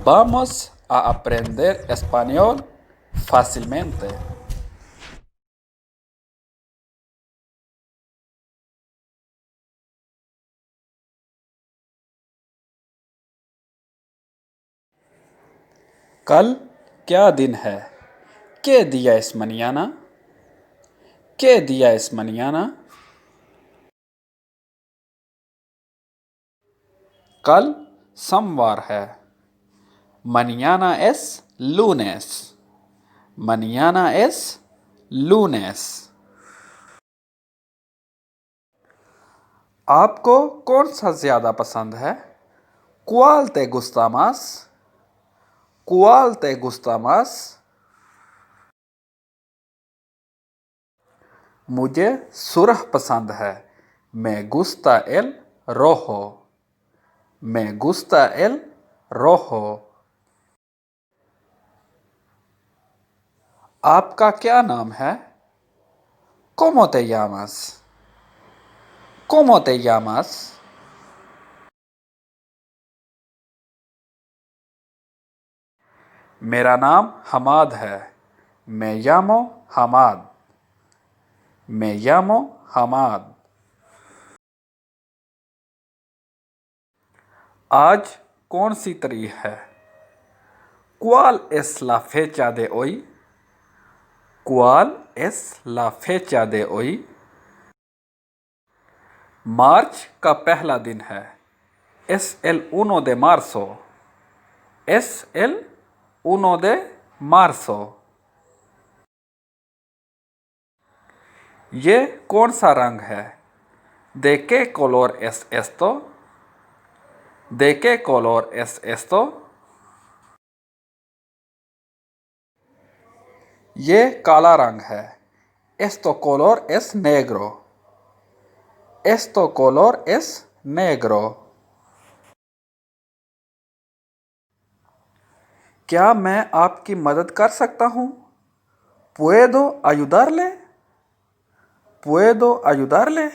Vamos a aprender español fácilmente. कल क्या दिन है? ¿Qué día es mañana? ¿Qué día es mañana? कल सोमवार है. Mañana es lunes. Mañana es lunes. आपको कौन सा ज़्यादा पसंद है? ¿Cuál te gusta más? ¿Cuál te gusta más? मुझे सुरख पसंद है. Me gusta el rojo. Me gusta el rojo. आपका क्या नाम है? ¿Cómo te llamas? ¿Cómo te llamas? मेरा नाम हमाद है. Me llamo Hamad. Me llamo Hamad. आज कौन सी तारीख है? ¿Cuál es la fecha de hoy? ¿Cuál es la fecha de hoy? मार्च का पहला दिन है. Es el 1 de marzo. Es el 1 de marzo. ये कौन सा रंग है? ¿De qué color es esto? ¿De qué color es esto? ये काला रंग है. Esto color es negro. Esto color es negro. क्या मैं आपकी मदद कर सकता हूँ? ¿Puedo ayudarle? ¿Puedo ayudarle?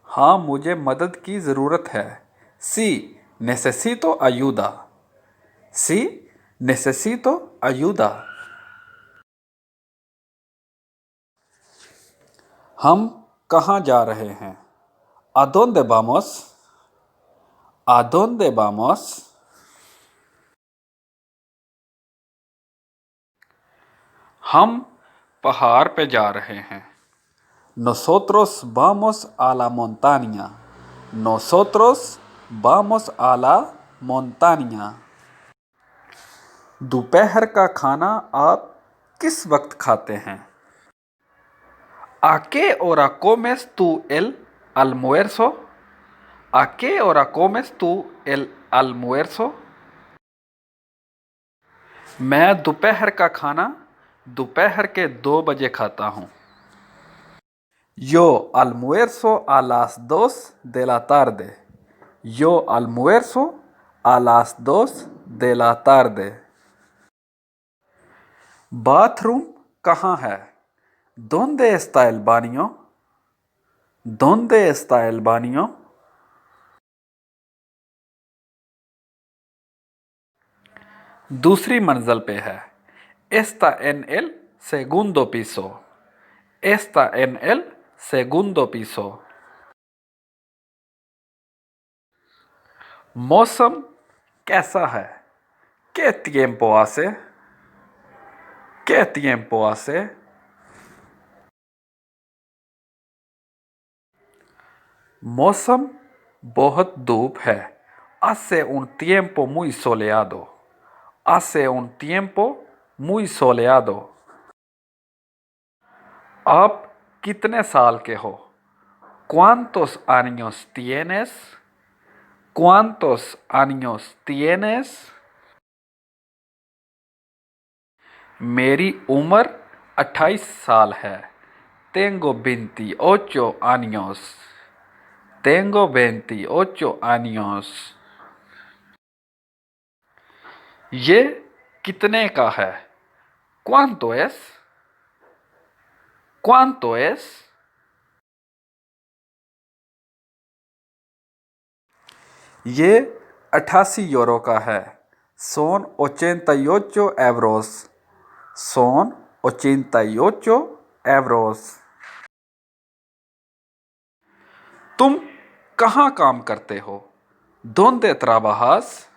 हाँ, मुझे मदद की ज़रूरत है. Sí, necesito ayuda. Sí, necesito ayuda. हम कहाँ जा रहे हैं? ¿A dónde vamos? ¿A dónde vamos? हम पहाड़ पे जा रहे हैं. Nosotros vamos a la montaña. Nosotros vamos a la montaña. दोपहर का खाना आप किस वक्त खाते हैं? ¿A qué hora comes tú el almuerzo? ¿A qué hora comes tú el almuerzo? मैं दोपहर का खाना दोपहर के 2 बजे खाता हूँ. Yo almuerzo a las 2 de la tarde. Yo almuerzo a las 2 de la tarde. Bathroom कहाँ है? ¿Dónde está el baño? ¿Dónde está el baño? दूसरी मंजिल पे है. Está en el segundo piso. Está en el segundo piso. मौसम कैसा है? ¿Qué tiempo hace? ¿Qué tiempo hace? मौसम बहुत धूप है. Hace un tiempo muy soleado. Hace un tiempo muy soleado. आप कितने साल के हो? ¿Cuántos años tienes? ¿Cuántos años tienes? मेरी उम्र 28 साल है. Tengo 28 años. Tengo 28 años. ये कितने का है? ¿Cuánto es? ¿Cuánto es? ये 88 यूरो का है। Son 88 euros। Son 88 euros। तुम कहाँ काम करते हो? ¿Dónde trabajas?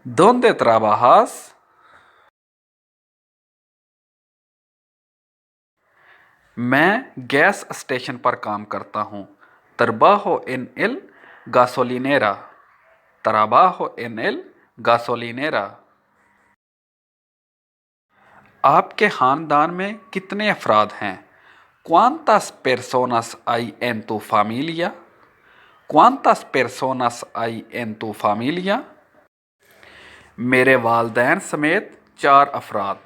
¿Dónde trabajas? मैं गैस स्टेशन पर काम करता हूँ। Trabajo en el gasolinera। Trabajo en el gasolinera। आपके खानदान में कितने अफराद हैं? ¿Cuántas personas hay en tu familia? ¿Cuántas personas hay en tu familia? मेरे वालदैन समेत 4 अफराद।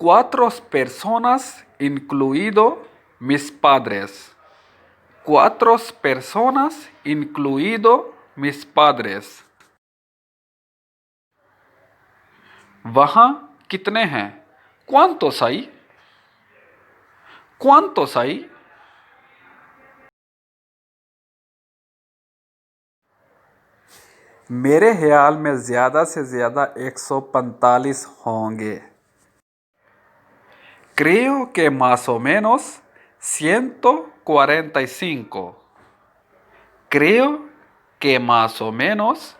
Cuatro personas incluido mis padres। Cuatro personas incluido mis padres। वहाँ कितने हैं? ¿Cuántos hay? ¿Cuántos hay? मेरे ख्याल में ज़्यादा से ज़्यादा 145 होंगे। Creo que más o menos 145। Creo que más o menos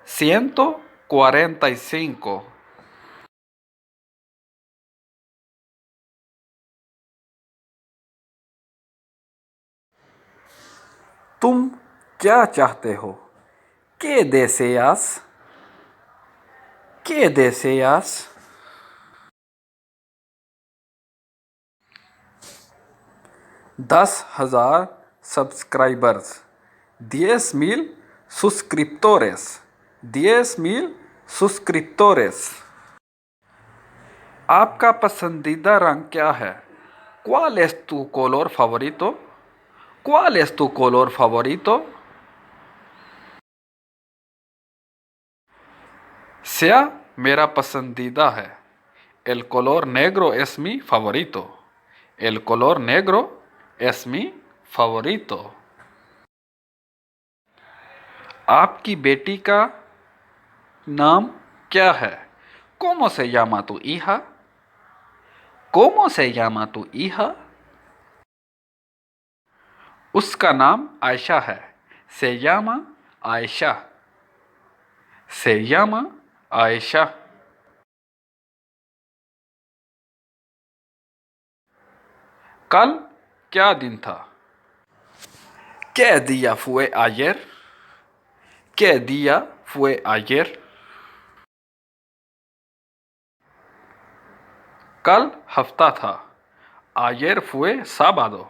145। तुम क्या चाहते हो? ¿Qué deseas? ¿Qué deseas? 10,000 subscribers. 10,000 suscriptores। 10,000 suscriptores। आपका पसंदीदा रंग क्या है? ¿Cuál es tu color favorito? ¿Cuál es tu color favorito? स्याह मेरा पसंदीदा है। El color negro es mi favorito। El color negro es mi favorito। आपकी बेटी का नाम क्या है? ¿Cómo se llama tu hija? ¿Cómo se llama tu hija? उसका नाम आयशा है। Se llama Aisha। Se llama Aisha। कल क्या दिन था? ¿Qué día fue ayer? ¿Qué día fue ayer? कल हफ्ता था। Ayer fue sábado।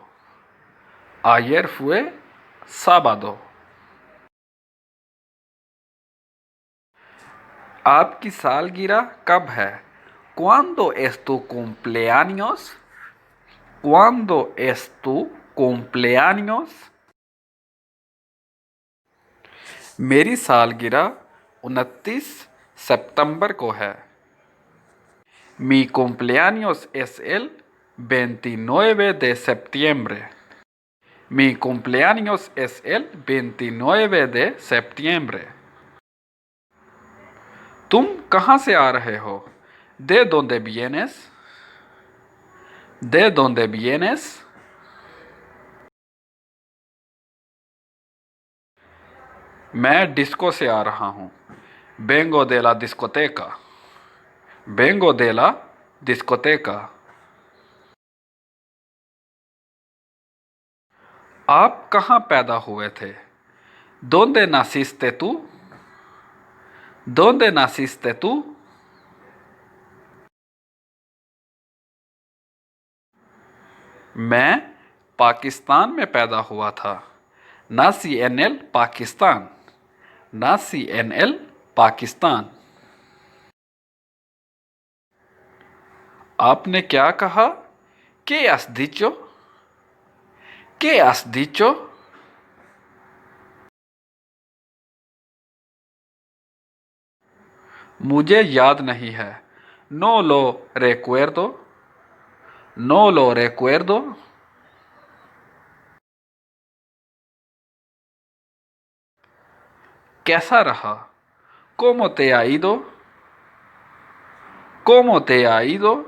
Ayer fue sábado। आपकी सालगिरह कब है? ¿Cuándo es tu cumpleaños? ¿Cuándo es tu cumpleaños? मेरी सालगिरह 29 सितंबर को है। Mi cumpleaños es el 29 de septiembre। Mi cumpleaños es el 29 de septiembre। तुम कहाँ से आ रहे हो? ¿De dónde vienes? ¿De dónde vienes? मैं डिस्को से आ रहा हूँ। Vengo de la discoteca। Vengo de la discoteca। आप कहाँ पैदा हुए थे? ¿Dónde naciste tú? ¿Dónde naciste tú? मैं पाकिस्तान में पैदा हुआ था। Nací en el Pakistán। Nací en el Pakistán। आपने क्या कहा? ¿Qué has dicho? ¿Qué has dicho? मुझे याद नहीं है। No lo recuerdo। No lo recuerdo। कैसा रहा? ¿Cómo te ha ido? ¿Cómo te ha ido?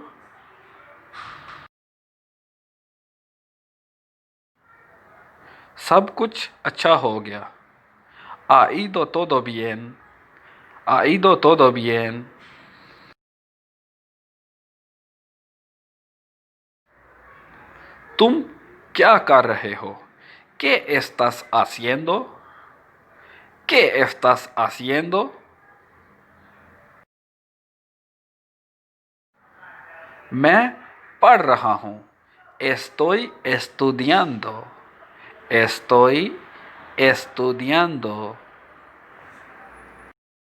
सब कुछ अच्छा हो गया. Ha ido todo bien. Ha ido todo bien. तुम क्या कर रहे हो? ¿Qué estás haciendo? ¿Qué estás haciendo? मैं पढ़ रहा हूँ. Estoy estudiando. Estoy estudiando.